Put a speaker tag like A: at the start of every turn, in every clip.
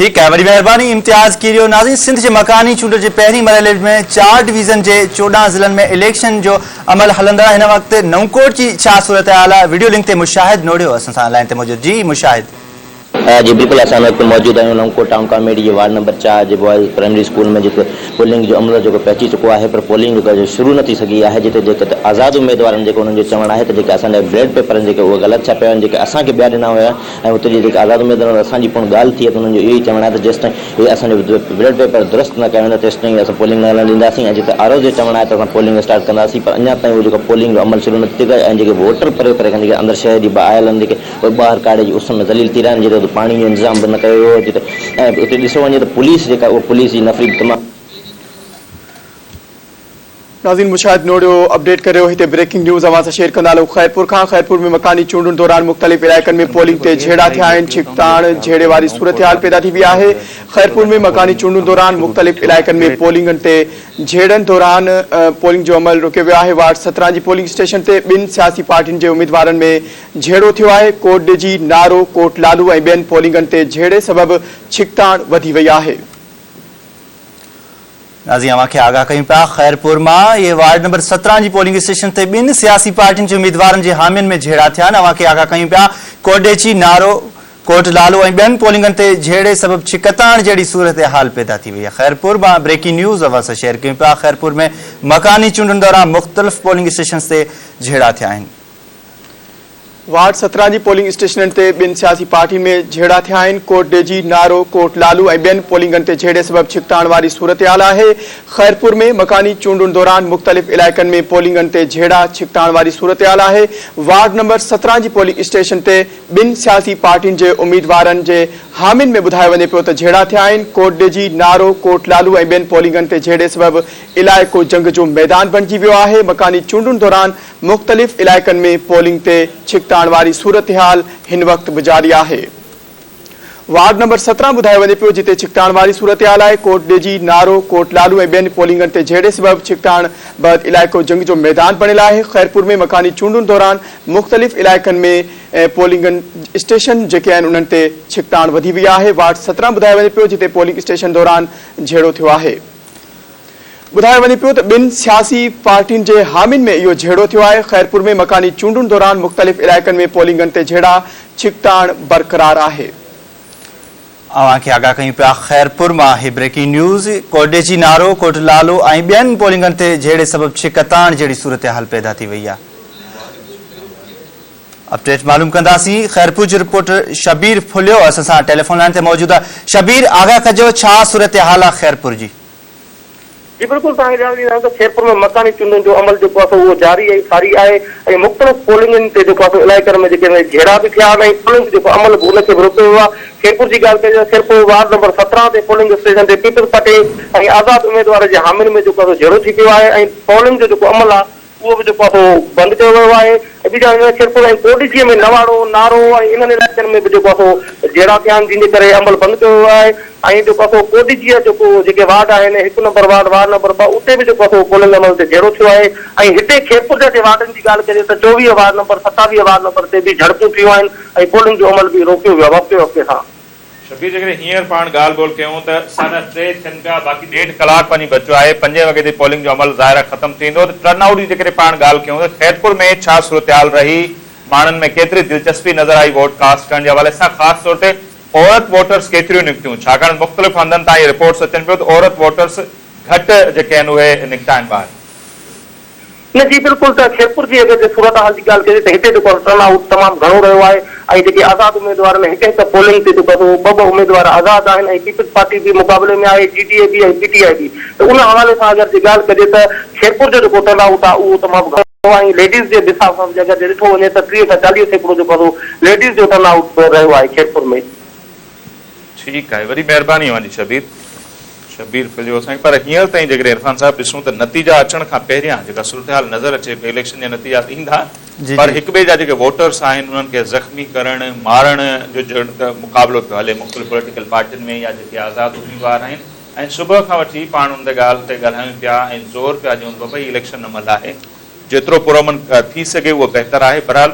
A: ठीक है, वरी मेहरबानी इम्तियाज़ कीरियो। नाज़रीन, सिंध के मकानी चूंड के पहिरीं मरहले में 4 डिवीज़न के 14 ज़िलनि में इलेक्शन जो अमल हलंदा। हिन वक्त नवकोट की छा सूरत हाल आहे? वीडियो लिंक ते मुशाहिद नोड़ियो असां सां लाइन ते मौजूद। जी मुशाहिद।
B: जी बिल्कुल, असां वक्त मौजूद आहियूं नवकोट टाउन कॉमेडी के वार्ड नंबर 4 जो बॉयज़ प्राइमरी स्कूल में जो पोलिंग जो अमल जो पहुंची चुको है, पर पोलिंग जो शुरू न थी सघी है। जिते आज़ाद उम्मीदवार जो चवण है तो असांजा ब्लेड पेपर वो गलत छपिया आहिनि, जेके असांखे ॿिया ॾिना हुआ ऐं उते जी आज़ाद उम्मीदवार असांजी पिणु ॻाल्हि थी है तो उन्हनि जो इहो ई चवण है तो जेसिताईं इहे असांजो ब्लेड पेपर दुरुस्त न कया वेंदा तेसिताईं असां पोलिंग न हलण ॾींदासीं। ऐं जिते आरो जो चवण है तो असां पोलिंग स्टार्ट कंदासीं, पर अञा ताईं वो पोलिंग जो अमल शुरू न थी करे। ऐं जेके वोटर परे परे खां अंदर शहर जी आयल आहिनि, जेके ॿाहिरि काड़े जी उस में ज़लील थी रहिया आहिनि, जिते पाणी जो इंतज़ाम न कयो हो। जिते उते ॾिसो वञे तो पुलिस जेका उहा पुलिस जी नफ़री तमामु।
C: नाज़रीन, मुशाहिद नोड़ियो अपडेट करियो। हिते ब्रेकिंग न्यूज़ अवां सां शेयर कंदा हलूं ख़ैरपुर खां। ख़ैरपुर में मकानी चूंडुनि दौरान मुख़्तलिफ़ इलाइक़नि में पोलिंग ते झेड़ा थिया आहिनि। छिकताण झेड़े वारी सूरत हाल पैदा थी वई आहे। ख़ैरपुर में मकानी चूंडुनि दौरान मुख़्तलिफ़ इलाइक़नि में पोलिंगनि ते झेड़नि दौरान पोलिंग जो अमल रुकियो वियो आहे। वार्ड 17 जी पोलिंग स्टेशन ते 2 सियासी पार्टियुनि जे उम्मीदवारनि में झेड़ो थियो आहे। कोट डिजी, नारो, कोट लालू ऐं ॿियनि पोलिंगनि ते झेड़े सबबि छिकताण वधी वई आहे।
A: नाज़रीन, अवां खे आगाह कयूं पिया ख़ैरपुर मां। ये वार्ड नंबर 17 जी पोलिंग स्टेशन ते 2 सियासी पार्टियुनि जे उम्मीदवारनि जे हामियुनि में झेड़ा थिया आहिनि। अवां खे आगाह कयूं पिया कोडेची, नारो, कोट लालू ऐं ॿियनि पोलिंगनि ते झेड़े सबबि छिकताण जहिड़ी सूरत हाल पैदा थी वई आहे। ख़ैरपुर मां ब्रेकिंग न्यूज़ अवां सां शेयर कयूं पिया। ख़ैरपुर में मकानी चूंडुनि दौरान मुख़्तलिफ़ पोलिंग स्टेशन ते झेड़ा थिया आहिनि।
C: वार्ड 17 जी पोलिंग स्टेशन ते 2 सियासी पार्टियुनि में झेड़ा थिया आहिनि। कोट डेजी, नारो, कोट लालू ऐं ॿियनि पोलिंगनि ते झेड़े सबबि छिकताण वारी सूरत हाल आहे। ख़ैरपुर में मकानी चूंडुनि दौरान मुख़्तलिफ़ इलाइक़नि में पोलिंगनि ते झेड़ा छिकताण वारी सूरत हाल आहे। वार्ड नंबर 17 जी पोलिंग स्टेशन ते 2 सियासी पार्टियुनि जे उम्मीदवारनि जे हामियुनि में ॿुधायो वञे पियो त झेड़ा थिया आहिनि। कोट डेजी, नारो, कोट लालू ऐं ॿियनि पोलिंगनि ते झेड़े सबबि इलाइक़ो जंग जो मैदान बणिजी वियो आहे। मकानी चूंडुनि दौरान मुख़्तलिफ़ इलाइक़नि में पोलिंग ते छिकताण वारी सूरत हाल हिन वक्त बि जारी आहे। वार्ड नंबर 17 ॿुधायो वञे पियो जिते छिकताण वारी सूरत हाल आहे। कोट डेजी, नारो, कोट लालू ऐं ॿियनि पोलिंगनि ते झेड़े सबबि छिकताण बैदि इलाइक़ो जंग जो मैदान बणियल आहे। ख़ैरपुर में मकानी चूंडुनि दौरान मुख़्तलिफ़ इलाइक़नि में पोलिंग स्टेशन जेके आहिनि उन्हनि ते छिकताण वधी वई आहे। वार्ड 17 ॿुधायो वञे पियो जिते पोलिंग स्टेशन दौरान झेड़ो थियो आहे। ॿुधायो वञे पियो त 2 सियासी पार्टियुनि जे हामियुनि में इहो झेड़ो थियो आहे। ख़ैरपुर में मकानी चूंडुनि दौरान मुख़्तलिफ़ इलाइक़नि में पोलिंगनि ते झेड़ा छिकताण बरक़रार आहे।
A: अवां खे आगाह कयूं पिया ख़ैरपुर मां। ही ब्रेकिंग न्यूज़। कोडेची, नारो, कोट लालू ऐं ॿियनि पोलिंगनि ते झेड़े सबबि छिकताण जहिड़ी सूरत हाल पैदा थी वई आहे। अपडेट मालूम कंदासीं। ख़ैरपुर जो रिपोर्टर शबीर फुलियो असां सां टेलीफोन लाइन ते मौजूद आहे। शबीर, आगाह कजो, छा सूरत हाल आहे ख़ैरपुर जी?
D: जी बिल्कुल, ख़ैरपुर में मकानी चूंडुनि जो अमल वो जारी है, सारी है। मुख़्तलिफ़ पोलिंगनि ते इलाइक़नि में झेड़ा भी थिया आहिनि। पोलिंग अमल उनखे भी रोकियो वियो आहे। ख़ैरपुर की ॻाल्हि कजे ख़ैरपुर वार्ड नंबर 17 ते पोलिंग स्टेशन ते पीपल्स पार्टी ऐं आज़ाद उम्मीदवार जे हामियुनि में झेड़ो थी पियो आहे। पोलिंग जो अमल आहे वो भी बंद किया वियो आहे। ख़ैरपुर ऐं कोडिसीअ में नवाड़ो, नारो ऐं इन्हनि इलाइक़नि में भी झेड़ा थिया आहिनि, जिन करे अमल बंद कियो वियो आहे। ऐं कोडिसीअ जेके वार्ड आहिनि, 1 नंबर वार्ड नंबर 2 उते भी पोलिंग अमल ते झेड़ो थियो आहे। ऐं हिते ख़ैरपुर जे वार्डनि की ॻाल्हि कजे त 24 वार्ड नंबर, 27 वार्ड नंबर ते भी झड़पूं थियूं आहिनि ऐं पोलिंग जो अमल भी रोकियो वियो आहे हफ़्ते सां।
E: शबीर, जेकॾहिं हींअर पाण ॻाल्हि ॿोल कयूं त 3:30 थियनि पिया, बाक़ी 1.5 कलाक वञी बचियो आहे। 5 वॻे ते पोलिंग जो अमल ज़ाहिर ख़तम थींदो। त टर्नआउट जी जेकॾहिं पाण ॻाल्हि कयूं त ख़ैरपुर में छा सूरत हाल रही? माण्हुनि में केतिरी दिलचस्पी नज़र आई वोट कास्ट करण जे हवाले सां? ख़ासि तौर ते औरत वोटर्स केतिरियूं निकितियूं? छाकाणि मुख़्तलिफ़ हंधनि तां इहे रिपोर्ट्स अचनि पियो त औरत वोटर्स घटि जेके आहिनि उहे निकिता आहिनि ॿाहिरि।
D: न जी बिल्कुल, ख़ैरपुर की अगर सूरत हाल की ॻाल्हि कजे त हिते टर्नआउट तमामु घणो रहियो आहे। ऐं जेके आज़ाद उम्मीदवार आहिनि, हिकु पोलिंग ते 2 उम्मीदवार आज़ाद आहिनि ऐं पीपल्स पार्टी भी मुक़ाबले में आहे, GTA भी ऐं PTI भी। त उन हवाले सां अगर ॻाल्हि कजे त ख़ैरपुर जो टर्नआउट आहे उहो तमामु घणो आहे। लेडीज़ जे हिसाब सां अगर ॾिठो वञे त 30 खां 40% लेडीज़ जो टर्नआउट रहियो आहे ख़ैरपुर में।
E: ठीकु आहे, वरी महिरबानी अवांजी शबीर फिलियो असांखे। पर हींअर ताईं जेकॾहिं इरफान साहब ॾिसूं त नतीजा अचण खां पहिरियां जेका सूरत हाल नज़र अचे पई, इलेक्शन जा नतीजा ईंदा, पर हिक ॿिए जा जेके वोटर्स आहिनि उन्हनि खे ज़ख़्मी करण, मारण जो मुक़ाबलो पियो हले मुख़्तलिफ़ पॉलिटिकल पार्टियुनि में या जेके आज़ाद उम्मीदवार आहिनि। ऐं सुबुह खां वठी पाण उन ॻाल्हि ते ॻाल्हायूं पिया ऐं ज़ोर पिया ॾियूं त भई इलेक्शन अमल आहे, जेतिरो पुरअमन थी सघे उहो बहितर आहे। बहरहाल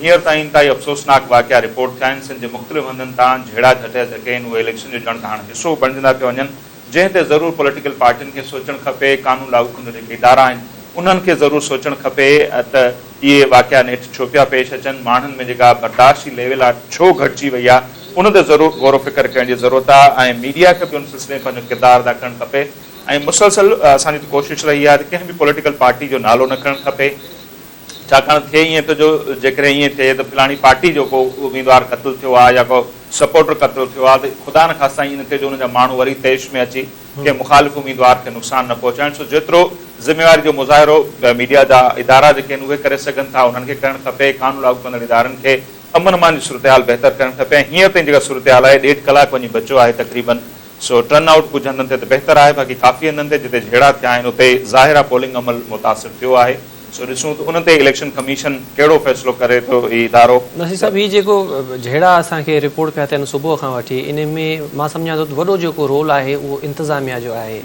E: हींअर ताईं इंतहाई अफ़सोसनाक वाक़िया रिपोर्ट थिया आहिनि। सिंध जे मुख़्तलिफ़ हंधनि तां जहिड़ा झटिया जेके आहिनि उहे इलेक्शन जो ॼण हाणे हिसो बणजंदा पिया वञनि, जंहिं ते ज़रूरु पॉलिटिकल पार्टियुनि खे सोचणु खपे, कानून लागू कंदड़ जेके इदारा आहिनि उन्हनि खे ज़रूरु सोचणु खपे त इहे वाक़िया नेठि छो पिया पेश अचनि, माण्हुनि में जेका बर्दाश्त जी लेवल आहे छो घटिजी वई आहे, उन ते ज़रूरु गौर फ़िक्र करण जी ज़रूरत आहे ऐं मीडिया खे बि उन सिलसिले में पंहिंजो किरदारु अदा करणु खपे। ऐं मुसलसल असांजी कोशिशि रही आहे त कंहिं बि पॉलिटिकल पार्टी जो नालो न खणणु खपे, छाकाणि थिए ईअं त जो जेकॾहिं ईअं थिए त फलाणी पार्टी जो को उम्मीदवार क़त्ल थियो आहे या को सपोर्टर क़त्ल थियो आहे त ख़ुदा न ख़ास्ता ईअं न थिए जो हुनजा माण्हू वरी तेश में अची कंहिं मुख़ालिफ़ उम्मीदवार खे नुक़सानु न पहुचाइनि। सो जेतिरो ज़िम्मेवारी जो मुज़ाहिरो मीडिया जा इदारा जेके आहिनि उहे करे सघनि था उन्हनि खे करणु खपे, कानून लागू कंदड़ इदारनि खे अमन अमान जी सूरत हाल बहितर करणु खपे। हींअर ताईं जेका सूरत हाल आहे 1.5 कलाक वञी बचियो आहे तक़रीबन, सो टर्न आउट कुझु हंधनि ते त बहितर आहे, बाक़ी काफ़ी हंधनि ते जिते झेड़ा थिया आहिनि उते ज़ाहिर आहे पोलिंग अमल मुतासिर थियो आहे। सो ॾिसूं त उन ते इलेक्शन कमीशन कहिड़ो फ़ैसिलो करे थो हीउ इदारो।
F: नसीर साहब, हीउ जेको जहिड़ा असांखे रिपोर्ट पिया थियनि सुबुह खां वठी, इन में मां सम्झां थो वॾो जेको रोल आहे उहो इंतिज़ामिया जो आहे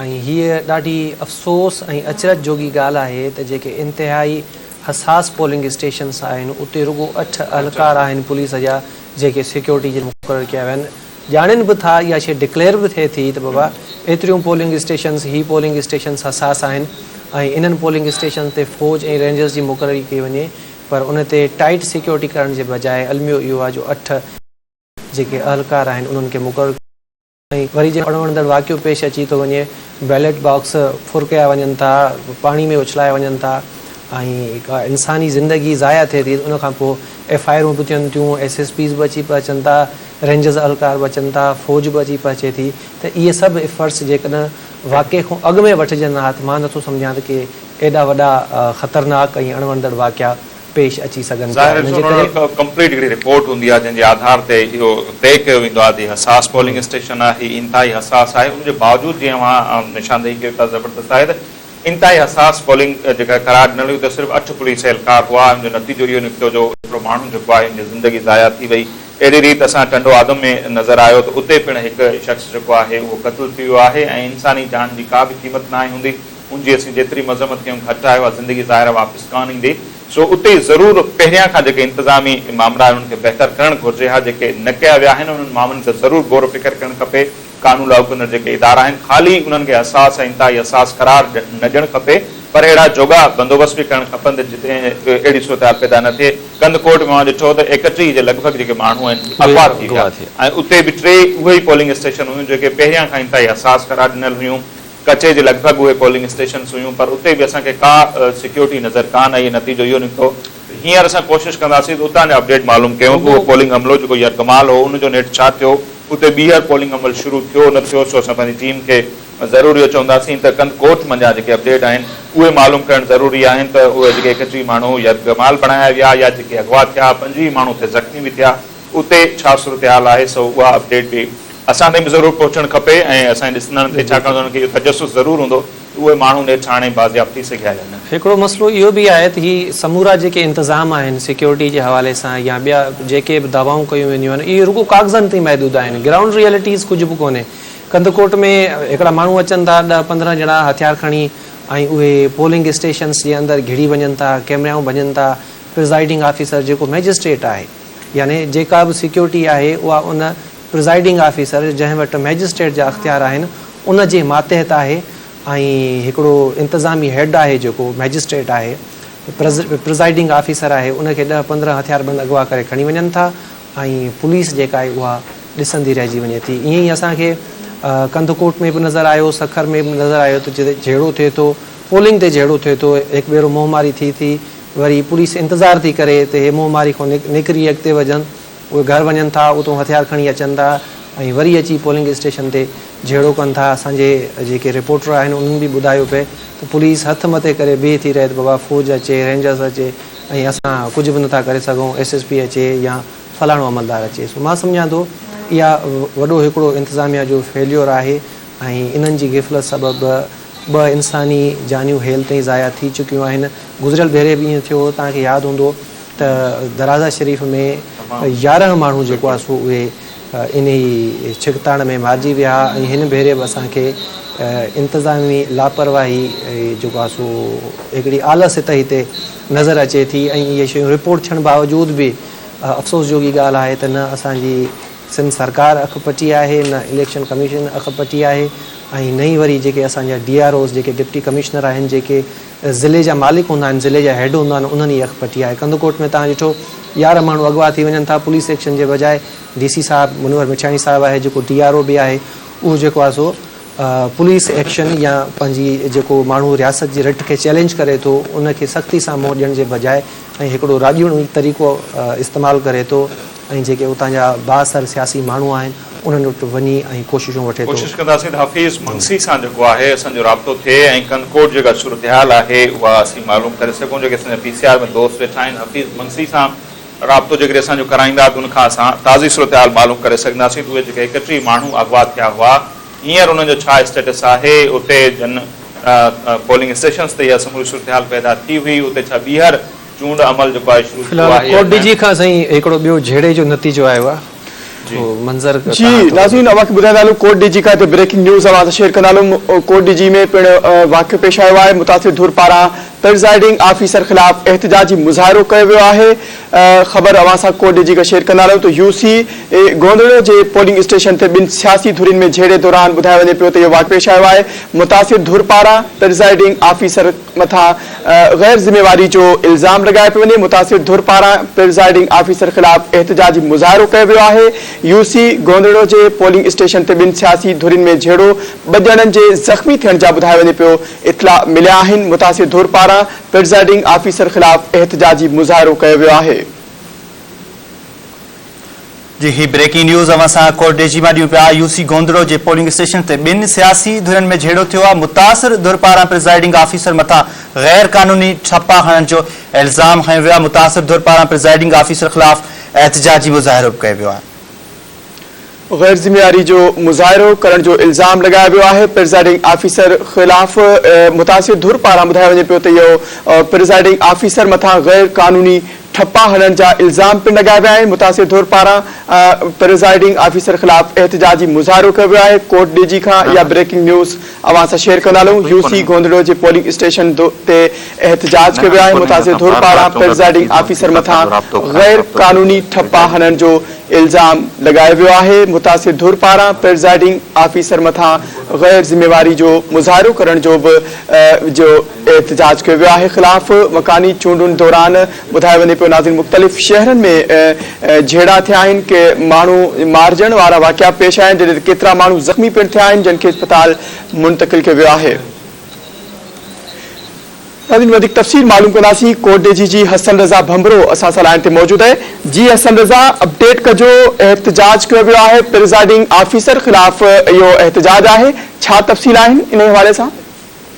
F: ऐं हीअ ॾाढी अफ़सोस ऐं अचरज जोगी ॻाल्हि आहे त जेके इंतिहाई हसास पोलिंग स्टेशन्स आहिनि उते रुगो 8 अहलकार आहिनि पुलिस जा जेके सिक्योरिटी जे मुक़ररु कया विया आहिनि, ॼाणनि बि था इहा शइ डिक्लेयर बि थिए थी त बाबा एतिरियूं पोलिंग स्टेशन्स पोलिंग स्टेशन्स हसास आहिनि ऐं इन्हनि पोलिंग स्टेशन ते फ़ौज ऐं रेंजर्स जी मुक़ररी कई वञे, पर उन ते टाइट सिक्योरिटी करण जे बजाए अलमियो इहो आहे जो 8 जेके अहलकार आहिनि उन्हनि खे मुक़ररु ऐं वरी जे अणवणंदड़ वाक़ियो पेश अची थो वञे, बैलेट बॉक्स फुर कया वञनि था, पाणी में उछलाए वञनि था ऐं का इंसानी ज़िंदगी ज़ाया थिए थी। उनखां पोइ FIR बि थियनि थियूं, SSPs बि अची पिया अचनि था, रेंजर्स अहलकार बि अचनि था, फ़ौज बि अची पिया अचे थी, त इहे सभु एफर्ट्स जेकॾहिं वाक़े खां अॻु में वठिजनि हा त मां नथो सम्झां त की एॾा वॾा ख़तरनाक ऐं अणवणंदड़ वाक़िया पेश अची सघनि था।
E: कंप्लीट हिकिड़ी रिपोर्ट हूंदी आहे जंहिंजे आधार ते इहो तय कयो वेंदो आहे त हसास पोलिंग स्टेशन आहे, हीउ इंतिहाई हसास आहे। उनजे बावजूदि जीअं मां निशानदेही कयो था ज़बरदस्त आहे त इंतिहाई हसास पोलिंग जेका करार ॾिनल हुई त सिर्फ़ु 8 पुलिस एहलकार हुआ। हुनजो नतीजो इहो निकितो जो हिकिड़ो माण्हू जेको आहे हुनजी ज़िंदगी ज़ाया थी वई। अहिड़ी रीति असां टंडो आदम में नज़र आयो त उते पिणु हिकु शख़्स जेको आहे उहो क़त्ल थी वियो आहे ऐं इंसानी जान जी का बि क़ीमत न आहे हूंदी, उनजी असीं जेतिरी मज़म्मत कयूं घटि आहे, उहा ज़िंदगी ज़ाहिर वापसि कान ईंदी। सो उते ज़रूरु पहिरियां खां जेके इंतिज़ामी मामला आहिनि उन्हनि खे बहितर करणु घुरिजे हा, जेके न कया विया आहिनि उन्हनि मामलनि ते ज़रूरु गौर फ़िक्र करणु खपे। कानून लागू कंदड़ जेके इदारा आहिनि ख़ाली उन्हनि खे हसास ऐं इंतिहाई हसास करार न ॾियणु खपे, पर अहिड़ा जोगा बंदोबस्त बि करणु खपनि जिते अहिड़ी सूरत हाल पैदा न थिए। कंदकोट में मां ॾिठो त 31 जे लॻभॻि जेके माण्हू आहिनि अगवा थी विया ऐं उते बि 3 उहे ई पोलिंग स्टेशन हुयूं जेके पहिरियां खां इंतिहाई हसास करार ॾिनल हुयूं। कचे जे लॻभॻि उहे पोलिंग स्टेशन हुयूं, पर उते बि असांखे का सिक्योरिटी नज़र कान आई। नतीजो इहो निकितो। हींअर असां कोशिशि कंदासीं त उतां जा अपडेट मालूम कयूं त उहो पोलिंग अमलो जेको यरकमाल हो उनजो नेठि छा थियो, उते ॿीहर पोलिंग अमल शुरू थियो न थियो। सो असां पंहिंजी टीम खे ज़रूरु इहो चवंदासीं त कंदकोट मंझां जेके अपडेट आहिनि उहे मालूम करणु ज़रूरी आहिनि त उहे जेके 31 माण्हू यरकमाल बणाया विया या जेके अगवा थिया, 25 माण्हू ते ज़ख़्मी बि थिया, उते छा सूरत हाल आहे। सो उहा अपडेट बि असां ताईं बि ज़रूरु पहुचणु खपे ऐं असांजे ॾिसंदड़नि ते छाकाणि त हुनखे इहो तजसुस ज़रूरु हूंदो उहे माण्हू नेठि हाणे बाज़ियाब थी सघिया आहिनि।
F: हिकिड़ो मसइलो इहो बि आहे त हीअ समूरा जेके इंतिज़ाम आहिनि सिक्योरिटी जे हवाले सां या ॿिया जेके बि दवाऊं कयूं वेंदियूं आहिनि इहे रुगो कागज़नि ते महदूद आहिनि, ग्राउंड रियलिटीज़ कुझु बि कोन्हे। कंदकोट में हिकिड़ा माण्हू अचनि था 10-15 ॼणा हथियार खणी ऐं उहे पोलिंग स्टेशन्स जे अंदरि घिड़ी वञनि था, कैमराऊं भॼनि था। प्रिज़ाइडिंग ऑफिसर जेको मैजिस्ट्रेट आहे यानी जेका बि सिक्योरिटी आहे उहा उन प्रिज़ाइडिंग ऑफिसर जंहिं वटि मैजिस्ट्रेट जा अख़्तियार आहिनि उन जे मातहत आहे ऐं हिकिड़ो इंतिज़ामी हेड आहे जेको मैजिस्ट्रेट आहे, प्रिज़ाइडिंग ऑफिसर आहे, उनखे 10-15 हथियारबंद अगवा करे खणी वञनि था ऐं पुलिस जेका आहे उहा ॾिसंदी रहिजी वञे थी। ईअं ई असांखे कंदकोट में बि नज़र आयो, सखर में बि नज़र आयो त जिते झेड़ो थिए थो, पोलिंग ते झेड़ो थिए थो, हिकु भेरो मोहमारी थी वरी पुलिस इंतज़ारु थी करे त हे मोहमारी खां निकिरी अॻिते वञनि, उहे घर वञनि था, उतां हथियार खणी अचनि था ऐं वरी अची पोलिंग स्टेशन ते झेड़ो कनि था। असांजे जेके रिपोर्टर आहिनि उन्हनि बि ॿुधायो पिए त पुलिस हथ मथे करे बीह थी रहे त बाबा फ़ौज अचे, रेंजर्स अचे ऐं असां कुझु बि नथा करे सघूं, SSP अचे या फलाणो अमलदार अचे। सो मां सम्झां थो इहा वॾो हिकिड़ो इंतिज़ामिया जो फेल्योर आहे ऐं इन्हनि जी गिफ़लत सबबु 2 इंसानी जानियूं हेल ताईं ज़ाया थी चुकियूं आहिनि। गुज़िरियल भेरे बि ईअं थियो, तव्हांखे यादि हूंदो त दराज़ा शरीफ़ में 11 माण्हू जेको आहे सो उहे इन ई छिकताण में मारिजी विया ऐं हिन भेरे बि असांखे इंतज़ामी लापरवाही जो आहे सो हिकिड़ी आलस हिते हिते नज़र अचे थी ऐं इहे शयूं रिपोर्ट थियण बावजूद बि अफ़सोस जोगी ॻाल्हि आहे त न असांजी सिंध सरकार अखपटी आहे न इलेक्शन कमीशन अखपटी आहे ऐं नई वरी जेके असांजा DROs जेके डिप्टी कमिश्नर आहिनि जेके ज़िले जा मालिक हूंदा आहिनि ज़िले जा हेड हूंदा आहिनि उन्हनि जी अखपटी आहे। कंदकोट में तव्हां ॾिठो 11 माण्हू अगवा थी वञनि था पुलिस एक्शन जे बजाए DC साहिबु मुनवर मिठाणी साहिबु आहे जेको DRO बि आहे उहो जेको आहे सो पुलिस एक्शन या पंहिंजी जेको माण्हू रियासत जी रिट खे चैलेंज करे थो उनखे सख़्ती सां मोड़ ॾियण जे बजाए ऐं हिकिड़ो राॼीणो तरीक़ो इस्तेमालु करे थो ऐं जेके उतां जा बाअसर सियासी माण्हू आहिनि उन्हनि वटि वञी ऐं कोशिशूं वठे थो।
E: कोशिशि कंदासीं त हफ़ीज़ मंगसी सां जेको आहे असांजो राब्तो थिए ऐं कंदकोट जेका सूरतहाल आहे उहा असीं मालूम करे सघूं। जेके असांजा PCR में दोस्त वेठा आहिनि हफ़ीज़ मंगसी सां राब्तो जेकॾहिं असांजो कराईंदा त उनखां असां ताज़ी सूरतहाल मालूम करे सघंदासीं त उहे जेके 31 माण्हू अगवा थिया हुआ हींअर उन्हनि जो छा स्टेटस आहे, उते जन पोलिंग स्टेशन्स ते इहा समूरी सूरतहाल पैदा थी हुई, उते छा ॿीहर चूंड अमल जेको आहे शुरू थियो आहे।
F: कोट DG खां साईं हिकिड़ो ॿियो झेड़े जो नतीजो आयो आहे मंज़र
C: जी नाज़रीन अवांखे ॿुधाईंदालूं कोट DG खां ब्रेकिंग न्यूज़ अवां सां शेयर कंदालूं। कोट DG में पिण वाक़ियो पेश आयो आहे। मुतासिर धुर पारां प्रिज़ाइडिंग ऑफिसर ख़िलाफ़ एहतजाजी मुज़ाहिरो कयो वियो आहे। ख़बर अवां सां कोट DG खां शेयर कंदालूं त UC गोंदड़ो जे पोलिंग स्टेशन ते 2 सियासी धुरियुनि में झेड़े दौरान ॿुधायो वञे पियो त इहो वाक़ियो पेश आयो आहे। मुतासिर धुर पारां प्रिज़ाइडिंग ऑफिसर मथां गैर ज़िम्मेवारी जो इल्ज़ाम लॻायो पियो वञे। मुतासिर धुर पारां प्रिज़ाइडिंग ऑफिसर ख़िलाफ़ एहतजाजी मुज़ाहिरो कयो वियो आहे। UC गोंदड़ो जे पोलिंग स्टेशन ते 2 सियासी धुरियुनि में झेड़ो 2 ॼणनि जे ज़ख़्मी थियण जा ॿुधायो वञे पियो इतला मिलिया आहिनि। मुतासिर धुर पारां प्रिज़ाइडिंग ऑफिसर ख़िलाफ़ एहतजाजी मुज़ाहिरो कयो वियो आहे।
A: जी ही ब्रेकिंग न्यूज़ अवां सां कोट DG मां ॾियूं पिया। UC गोंदड़ो जे पोलिंग स्टेशन ते 2 सियासी धुरियुनि में झेड़ो थियो आहे। मुतासिर धुर पारां प्रिज़ाइडिंग ऑफिसर मथां गैर कानूनी ठप्पा हणण जो इल्ज़ाम खंयो वियो आहे। मुतासिर धुर पारां प्रिज़ाइडिंग ऑफिसर ख़िलाफ़ एहतजाजी मुज़ाहिरो कयो वियो आहे।
C: गैर ज़िम्मेवारी जो मुज़ाहिरो करण जो इल्ज़ाम लगाया वियो आहे। प्रिज़ाइडिंग ऑफिसर ख़िलाफ़ मुतासिर धुर पारां ॿुधायो वञे पियो त इहो प्रिज़ाइडिंग ऑफिसर मथां गैर कानूनी ठप्पा हणण जा इल्ज़ाम पिण लॻाया विया आहिनि। मुतासिर धुर पारां प्रिज़ाइडिंग ऑफिसर ख़िलाफ़ एहतजाजी मुज़ाहिरो कयो वियो आहे। कोट DG खां इहा ब्रेकिंग न्यूज़ अवां सां शेयर कंदालूं। UC गोंदड़ो जे पोलिंग स्टेशन ते एहतजाज कयो वियो आहे। मुतासिर धुर पारां प्रिज़ाइडिंग ऑफिसर मथां गैर कानूनी ठप्पा हणण जो इल्ज़ाम लगायो वियो आहे। मुतासिर धुर पारां प्रिज़ाइडिंग ऑफिसर मथां गैर ज़िम्मेवारी जो मुज़ाहिरो करण जो बि जो एहतजाज कयो वियो आहे। ख़िलाफ़ मकानी चूंडुनि दौरान ॿुधायो वञे पियो नाज़रीन मुख़्तलिफ़ शहरनि में झेड़ा थिया आहिनि के माण्हू मारजण वारा वाक़िया पेश आया आहिनि जॾहिं केतिरा माण्हू ज़ख़्मी पिण थिया आहिनि जिन खे अस्पताल मुंतक़िल कयो वियो आहे। वधीक तफ़सील मालूम कंदासीं। कोट DG जी हसन रज़ा भंबरो असां सां लाइन ते मौजूद आहे। जी हसन रज़ा अपडेट कजो, एहतजाज कयो वियो आहे प्रिज़ाइडिंग ऑफिसर ख़िलाफ़ इहो एहतजाज आहे, छा तफ़सील आहिनि इन हवाले सां?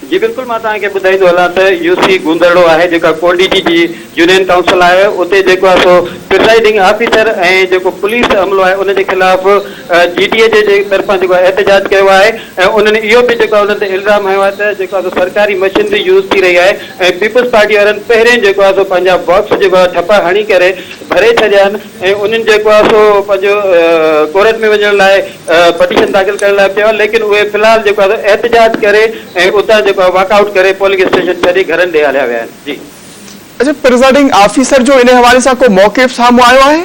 G: जी बिल्कुल मां तव्हांखे ॿुधाईंदो हलां त UC गोंदड़ो आहे जेका कोट DG जी यूनियन काउंसिल आहे उते जेको आहे सो प्रिज़ाइडिंग ऑफिसर ऐं जेको पुलिस अमलो आहे उन जे ख़िलाफ़ GDA जे तरफ़ां जेको एहतजाज कयो आहे ऐं उन्हनि इहो बि जेको आहे उन ते इल्ज़ाम हयो आहे त जेको आहे सरकारी मशीनरी यूज़ थी रही आहे ऐं पीपल्स पार्टी वारनि पहिरें जेको आहे सो पंहिंजा बॉक्स जेको आहे ठप्पा हणी करे भरे छॾिया आहिनि ऐं उन्हनि जेको आहे सो पंहिंजो कोर्ट में वञण लाइ पटिशन दाख़िल करण लाइ चयो लेकिन उहे फ़िलहाल जेको आहे एहतजाज करे ऐं उतां जेको वॉकआउट करे पोलिंग स्टेशन छॾी घरनि ॾे हलिया विया आहिनि। जी
C: अच्छा, प्रिज़ाइडिंग ऑफिसर जो इन हवाले सां को मौक़िफ़ साम्हूं आयो आहे?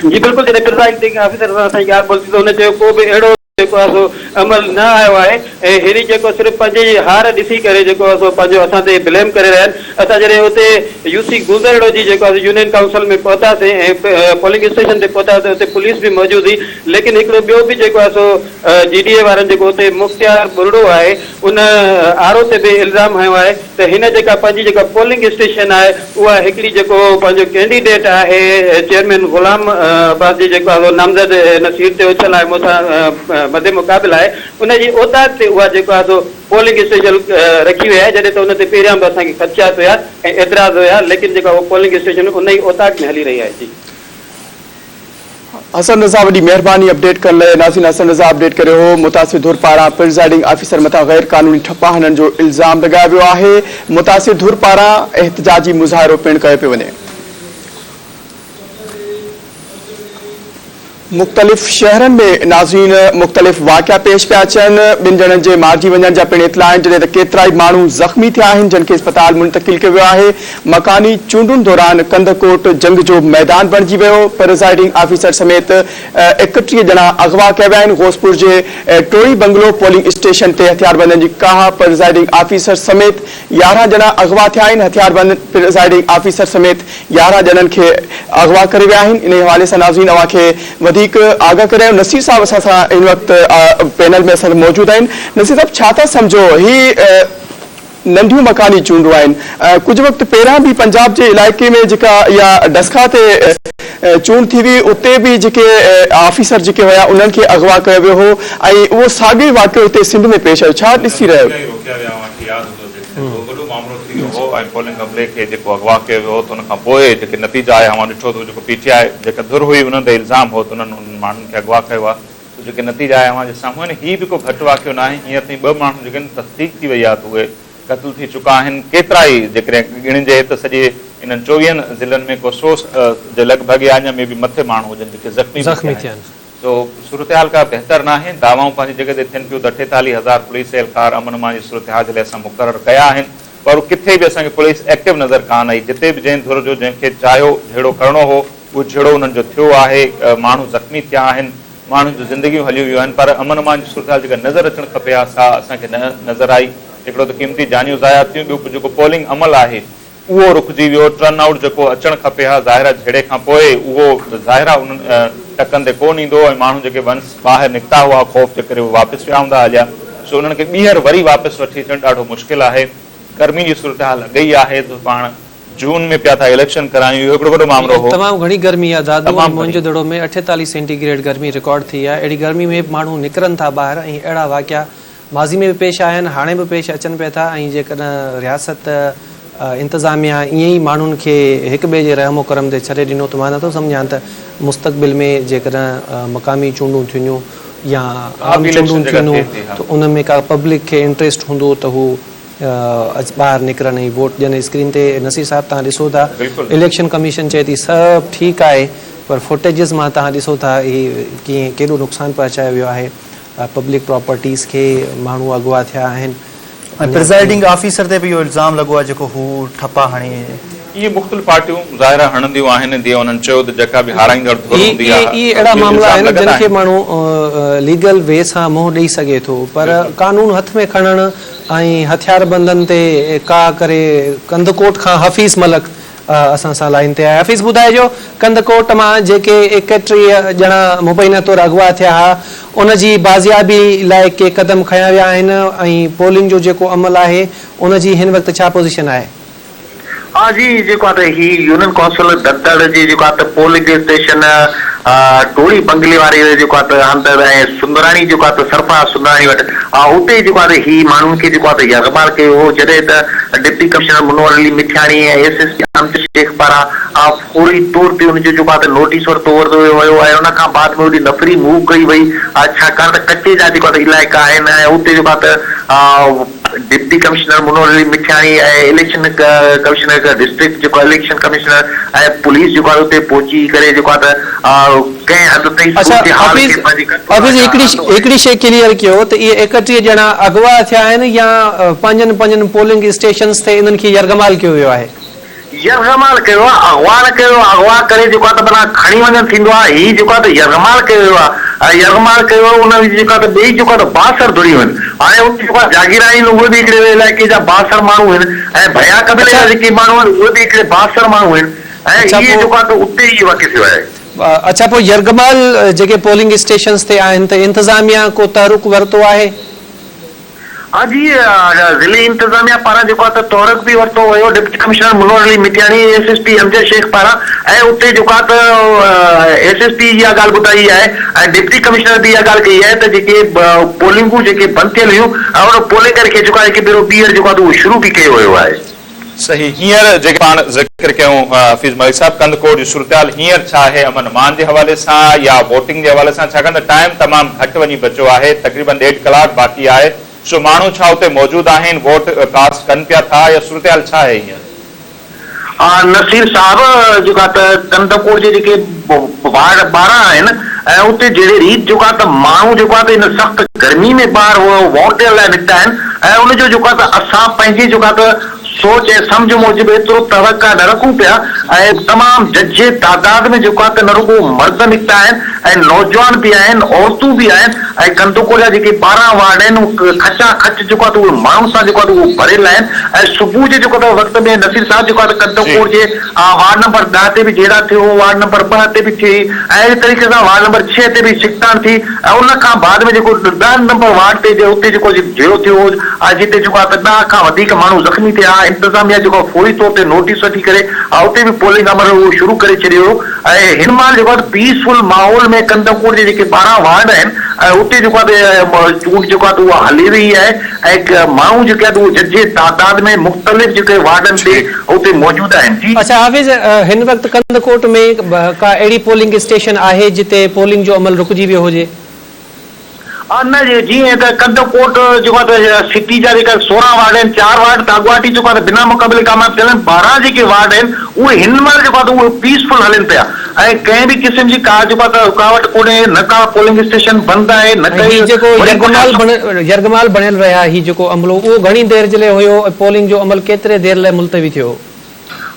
G: जी बिल्कुल जॾहिं प्रिज़ाइडिंग ऑफिसर सां असांजी ॻाल्हि ॿोली त हुन चयो को बि अहिड़ो जेको आहे सो अमल न आयो आहे ऐं हेड़ी जेको सिर्फ़ु पंहिंजी हार ॾिसी करे जेको आहे सो पंहिंजो असां ते ब्लेम करे रहिया आहिनि। असां जॾहिं हुते UC गोंदड़ो जी जेको आहे यूनियन काउंसिल में पहुतासीं ऐं पोलिंग स्टेशन ते पहुतासीं हुते पुलिस बि मौजूद हुई लेकिन हिकिड़ो ॿियो बि जेको आहे सो GDA वारनि जेको हुते मुख्तियार बुरड़ो आहे उन आरो ते बि इल्ज़ाम हयो आहे त हिन जेका पंहिंजी जेका पोलिंग स्टेशन आहे उहा हिकिड़ी जेको पंहिंजो कैंडिडेट आहे चेयरमैन गुलाम अब्बास जी जेको आहे नामज़द हिन सीट ते उछल आहे मूंसां मदे मुक़ाबिल आहे उनजी औताद ते उहा जेको आहे सो पोलिंग स्टेशन रखी विया जॾहिं त उन ते पहिरियां बि असांखे ख़दशात हुया ऐं एतिराज़ हुया लेकिन जेका उहा पोलिंग स्टेशन उन ई औताद में हली रही आहे। जी
C: हसन रज़ा वॾी महिरबानी अपडेट करण लाइ। नाज़रीन हसन रज़ा अपडेट करे हो। मुतासिर धुर पारां प्रिज़ाइडिंग ऑफिसर मथां गैर कानूनी ठप्पा हणण जो इल्ज़ाम लॻायो वियो आहे। मुतासिर धुर पारां एहतजाजी मुज़ाहिरो पिण कयो पियो वञे। मुख़्तलिफ़ शहरनि में नाज़रीन मुख़्तलिफ़ वाक़िया पेश पिया अचनि। ॿिनि ॼणनि जे मारिजी वञण जा पिणु इतला आहिनि, जॾहिं त केतिरा ई माण्हू ज़ख़्मी थिया आहिनि जिन खे अस्पताल मुंतक़िल कयो वियो आहे। मकानी चूंडुनि दौरान कंदकोट जंग जो मैदान बणिजी वियो। प्रिज़ाइडिंग ऑफिसर समेत 31 ॼणा अगवा कया विया आहिनि। गोसपुर जे टोई बंगलो पोलिंग स्टेशन ते हथियारबंदनि जी काह प्रिज़ाइडिंग ऑफिसर समेत 11 ॼणा अगवा थिया आहिनि। हथियारबंद प्रिज़ाइडिंग ऑफिसर समेत 11 ॼणनि खे अगवा करे विया आहिनि। इन हवाले सां नाज़रीन अव्हांखे आगाह करें। नसीर साहब असां इन वक्त पैनल में असां मौजूद आहिनि। नसीर साहब, छा था सम्झो ही नंढियूं मकानी चूंडूं आहिनि? कुछ वक्त पहिरां भी पंजाब के इलाके में जेका या डस्का ते चूंड थी हुई, उते भी जेके ऑफिसर जेके हुआ उन्हनि खे अगवा कयो वियो हो ऐं उहो साॻियो वाक़ियो हिते सिंध में पेश आयो। छा ॾिसी रहियो?
E: पोलिंग अमले खे जेको अगवा कयो वियो त उन खां पोइ जेके नतीजा आया मां ॾिठो त जेको PTI जेका धुर हुई उन्हनि ते इल्ज़ाम हो त उन्हनि माण्हुनि खे अगवा कयो आहे। जेके नतीजा आया मां जे साम्हूं आहिनि, हीअ बि को घटि वाक़ियो न आहे। हींअर ताईं 2 माण्हू जेके तस्दीक थी वई आहे त उहे क़त्ल थी चुका आहिनि। केतिरा ई जेकॾहिं गिणिजे त सॼे इन्हनि 24 ज़िलनि में को 100 जे लॻभॻि या में बि मथे माण्हू हुजनि जेके ज़ख़्मी थिया आहिनि। तो सूरत हाल का बेहतर न आहे। दावाऊं पंहिंजी जॻह ते थियनि पियूं त 48,000 पुलिस एहलकार अमन मान जी सूरत हाल जे लाइ असां मुक़ररु कया आहिनि, पर किथे बि असांखे पुलिस एक्टिव नज़र कान आई। जिते बि जंहिं धुर जो जंहिंखे चाहियो जहिड़ो करिणो हो उहो जहिड़ो उन्हनि जो थियो आहे। माण्हू ज़ख़्मी थिया आहिनि, माण्हुनि जूं ज़िंदगियूं हलियूं वियूं आहिनि, पर अमन मान जी सूरत हाल जेका नज़र अचणु खपे आहे सा असांखे न नज़र आई। हिकिड़ो त क़ीमती जानियूं ज़ाया थियूं, ॿियो जेको पोलिंग अमल आहे उहो रुकिजी वियो। टर्न आउट जेको अचणु खपे हा ज़ाहिरा झेड़े खां पोइ उहो ज़ाहिरा उन्हनि टकनि ते कोन ईंदो ऐं माण्हू जेके वंस ॿाहिरि निकिता हुआ ख़ौफ़ जे करे उहे वापसि विया हूंदा हलिया। सो उन्हनि खे ॿीहर वरी वापसि वठी अचणु ॾाढो मुश्किल आहे। गर्मी जी सूरत हाल अॻई आहे त पाण जून में पिया था इलेक्शन करायूं, इहो हिकिड़ो वॾो मामलो हो।
F: तमामु घणी गर्मी आहे दादू। मुंहिंजे दड़ो में 48 सेंटीग्रेड गर्मी रिकॉर्ड थी आहे। अहिड़ी गर्मी में माण्हू निकिरनि था ॿाहिरि ऐं अहिड़ा वाक़िया माज़ी में बि पेश आया आहिनि, हाणे बि पेश अचनि पिया था। ऐं जेकॾहिं रियासत इंतज़ामिया ईअं ई माण्हुनि खे हिक ॿिए जे रहमो करम ते छॾे ॾिनो त मां नथो सम्झां त मुस्तक़बिल में जेकॾहिं मक़ामी चूंडूं थींदियूं या आम चूंडूं थींदियूं त उन में का पब्लिक खे इंट्रस्ट हूंदो त हू ॿाहिरि निकिरनि ऐं वोट ॾियनि। स्क्रीन ते नसीर साहब तव्हां ॾिसो था, इलेक्शन कमीशन चए थी सभु ठीकु आहे, पर फुटेजिस मां तव्हां ॾिसो था ही कीअं केॾो नुक़सानु पहुचायो वियो आहे पब्लिक प्रॉपर्टीज़ खे। माण्हू अगवा थिया आहिनि।
A: प्रिज़ाइडिंग ऑफिसर ते भी इहो इल्ज़ाम लॻो आहे जेको हू ठपा हणी।
E: इहे मुख़्तलिफ़ पार्टियूं ज़ाहिरा हणंदियूं आहिनि, जीअं उन्हनि चयो त जेका बि हाराईंदड़ धुर हूंदी आहे
F: इहे अहिड़ा मामला आहिनि जिन खे माण्हू लीगल वे सां मुंहुं ॾेई सघे थो, पर कानून हथ में खणणु ऐं हथियारबंदनि ते का करे कंदकोट खां हफ़ीज़ मलक असां सां लाइन ते आहे। हफ़ीज़ ॿुधाइजो, कंदकोट मां जेके 31 ॼणा मुबैना तौरु अगवा थिया हुआ उन जी बाज़ियाबी लाइ के क़दम खयां विया आहिनि ऐं पोलिंग जो जेको अमल आहे उन जी हिन वक़्तु छा पोज़ीशन आहे?
H: हाँ जी, जेको आहे ही यूनियन काउंसिल दत्तड़ जी जेको आहे पोलिंग स्टेशन टोड़ी बंगले वारे जेको आहे अंदर ऐं सुंदराणी जेको आहे सरफराज़ सुंदराणी वटि उते जेको आहे ही माण्हुनि खे जेको आहे यगबार कयो हो, जॾहिं त डिप्टी कमिश्नर मुनवर अली मिठाणी ऐं SSP अमजद शेख पारां फौरी तौर ते उनजो जेको आहे नोटिस वरितो वियो ऐं उन खां बाद में वरी नफ़री मूव कई वई, छाकाणि त कचे जा जेको आहे इलाइक़ा आहिनि ऐं उते जेको आहे डिप्टी कमिश्नर मुनवर अली मिठाणी ऐं इलेक्शन कमिश्नर डिस्ट्रिक्ट जेको इलेक्शन कमिश्नर ऐं पुलिस जेको आहे उते पहुची करे जेको आहे कंहिं हद ताईं
F: हिकिड़ी शइ क्लियर कयो त इहे 31 ॼणा अगवा थिया आहिनि या पंजनि पोलिंग स्टेशन्स ते इन्हनि खे यरगमाल कयो वियो आहे?
H: यरगमाल कयो आहे, अगवा न कयो। अगवा करे जेको आहे त माना खणी वञणु थींदो आहे, ही जेको आहे त यरगमाल कयो वियो आहे। यरगमाल कयो उन जेको आहे त ॿई जेको आहे त 62 धुरियूं आहिनि। हाणे उते जेको आहे जागीरा आहिनि उहे बि हिकिड़े इलाइक़े जा 62 माण्हू आहिनि ऐं भया कबीले जा जेके माण्हू आहिनि उहे बि हिकिड़े 62 माण्हू आहिनि ऐं इहे जेको आहे त उते ई वाक़िअ थियो आहे।
F: अच्छा, पोइ यरगमाल जेके पोलिंग स्टेशन्स ते आहिनि त इंतज़ामिया को तहरुक वरितो आहे?
H: हाँ जी, ज़िले इंतज़ामिया पारां जेको आहे त तहरुक बि वरितो वियो डिप्टी कमिश्नर मुनवर अली मिठाणी SSP अमजद शेख पारां ऐं उते जेको आहे त SSP इहा ॻाल्हि ॿुधाई आहे ऐं डिप्टी कमिश्नर बि इहा ॻाल्हि कई आहे त जेके पोलिंगूं जेके बंदि थियल हुयूं उन पोलिंगर खे जेको आहे हिकु भेरो ॿीहर जेको आहे त उहो शुरू बि कयो वियो आहे।
E: सही, हींअर जेके पाण ज़िक्र कयूं हफ़ीज़ मलिक साहब, कंदकोट जी सूरत हाल हींअर छा आहे अमन मान जे हवाले सां या वोटिंग जे हवाले सां, छाकाणि त टाइम तमामु घटि वञी बचियो आहे, तक़रीबन 1.5 कलाक बाक़ी आहे। सो माण्हू छा उते मौजूद आहिनि, वोट कास्ट कनि पिया था या सूरत हाल छा आहे हींअर?
H: नसीर साहब जेको आहे त कंदकोट जे जेके 12 आहिनि ऐं उते जहिड़ी रीत जेको आहे त माण्हू जेको आहे त इन सख़्त गर्मी में ॿाहिरि वोट ॾियण लाइ निकिता आहिनि ऐं उनजो जेको आहे त असां पंहिंजी जेको आहे त सोच ऐं सम्झ मूजिबि एतिरो तवका न रखूं पिया ऐं तमामु जजे तादाद में जेको आहे त न रुगो मर्द निकिता आहिनि ऐं नौजवान बि आहिनि, औरतूं बि आहिनि ऐं कंदोकोट जा जेके 12 वार्ड आहिनि उहे खचा खच जेको आहे त उहे माण्हुनि सां जेको आहे त उहे भरियल आहिनि ऐं सुबुह जे जेको आहे वक़्त में नसीर साहब जेको आहे त कंदोकोट जे वार्ड नंबर 10 ते बि जहिड़ा थियो, वार्ड नंबर 2 ते बि थी ऐं अहिड़े तरीक़े सां वार्ड नंबर 6 ते बि छिकतान थी ऐं उन खां बाद में जेको 10 नंबर वार्ड ते उते जेको जहिड़ो थियो जिते जेको आहे त 10 खां वधीक माण्हू ज़ख़्मी थिया। इंतज़ामिया जेको फौरी तौर ते नोटिस वठी करे उते बि पोलिंग अमल उहो शुरू करे छॾियो ऐं हिन महिल जेको आहे पीसफुल माहौल में कंदोकोट जे जेके 12 वार्ड आहिनि उते जेको आहे चूंड जेको आहे उहा हली रही आहे ऐं माण्हू जेके आहे उहे जजे तादाद में मुख़्तलिफ़ जेके वार्डनि ते उते मौजूद आहिनि।
F: अच्छा हाफिज़, हिन वक़्तु कंदकोट में का अहिड़ी पोलिंग स्टेशन आहे जिते पोलिंग जो अमल रुकिजी वियो हुजे?
H: न जीअं त कंदकोट जेको आहे त सिटी जा जेका 16 वार्ड आहिनि, 4 वार्ड त अॻुवाटी जेको आहे बिना मुक़ाबिले कामयाब थियल आहिनि, 12 जेके वार्ड आहिनि उहे हिन महिल जेको आहे त उहे पीसफुल हलनि पिया ऐं कंहिं बि क़िस्म जी का जेको आहे त रुकावट कोन्हे, न का पोलिंग स्टेशन बंदि आहे न
F: ही जेको यरगमाल बणियल रहिया ही जेको अमलो उहो घणी देर जे लाइ हुयो, पोलिंग जो अमल केतिरे देर लाइ मुलतवी थियो?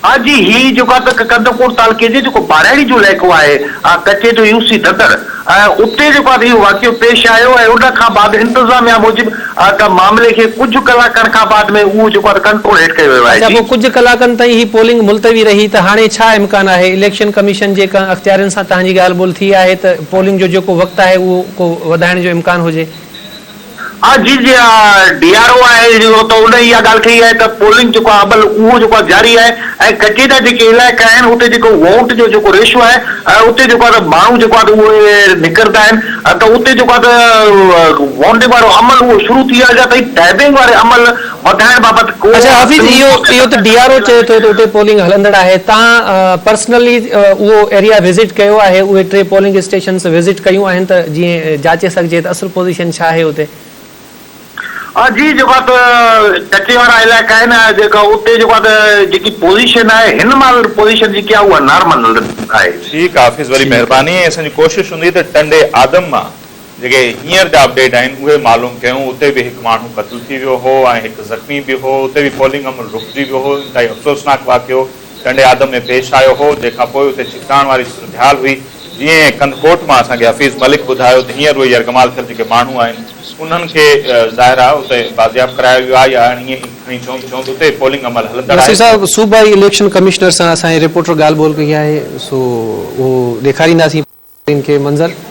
H: हाँ जी, ही जेको आहे त कंदकोट तालुके जे जेको बाराड़ी जो इलाइक़ो आहे कचे जो यूसी ददर उते जेको आहे इहो वाक़ियो पेश आयो ऐं उन खां बाद इंतज़ामिया मूजिबि त मामले खे कुझु कलाकनि खां बाद में उहो जेको आहे कंट्रोल हेठि कयो वियो आहे।
F: अच्छा, पोइ कुझु कलाकनि ताईं ही पोलिंग मुलतवी रही त हाणे छा इम्कान आहे? इलेक्शन कमीशन जे अख़्तियारनि सां तव्हांजी ॻाल्हि ॿोल थी आहे त पोलिंग जो जेको वक़्तु आहे उहो को वधाइण जो इम्कान हुजे?
H: हाँ जी जी, DRO आहे त उन इहा ॻाल्हि कई आहे त पोलिंग जेको आहे अमल उहो जेको आहे जारी आहे ऐं कचे जा जेके इलाइक़ा आहिनि उते जेको वोट जो जेको रेशो आहे उते जेको आहे त माण्हू जेको आहे त उहे निकिरंदा आहिनि त उते जेको आहे त वोटिंग वारो अमल उहो शुरू थी वियो आहे त टैबिंग वारे अमल वधाइण बाबति को।
F: अच्छा हाफिज़, इहो त DRO चए थो त उते पोलिंग हलंदड़ आहे, तव्हां पर्सनली उहो एरिया विज़िट कयो आहे, उहे 3 पोलिंग स्टेशन्स विज़िट कयूं आहिनि त जीअं जाचे सघिजे त असुल पोज़ीशन छा आहे उते?
H: जी, जेको आहे त कचे वारा इलाइक़ा आहिनि जेका उते जेको आहे त जेकी पोज़ीशन आहे हिन महिल पोज़ीशन जेकी आहे उहा नॉर्मल आहे।
E: ठीकु आहे हाफिज़, वरी महिरबानी। असांजी कोशिशि हूंदी त टंडे आदम मां जेके हींअर जा अपडेट आहिनि उहे मालूम कयूं। उते बि हिकु माण्हू क़त्ल थी वियो हो ऐं हिकु ज़ख़्मी बि हो, उते बि पोलिंग अमल रुकिजी वियो हो। इंतहाई अफ़सोसनाक वाक़ियो टंडे आदम में पेश आयो हो, जंहिंखां पोइ उते छिकताण वारी सूरत हुई। जीअं कंदकोट मां असांखे हफ़ीज़ मलिक ॿुधायो त हींअर उहे यरगमाल थियल जेके माण्हू आहिनि उन्हनि खे ज़ाहिर आहे उते बाज़ियाब करायो वियो आहे या हीअं खणी चऊं उते पोलिंग अमल हलंदड़ आहे।
F: साहब, सूबाई इलेक्शन कमिश्नर सां असांजे रिपोर्टर ॻाल्हि ॿोल कई आहे, सो उहो ॾेखारींदासीं खे मंज़र।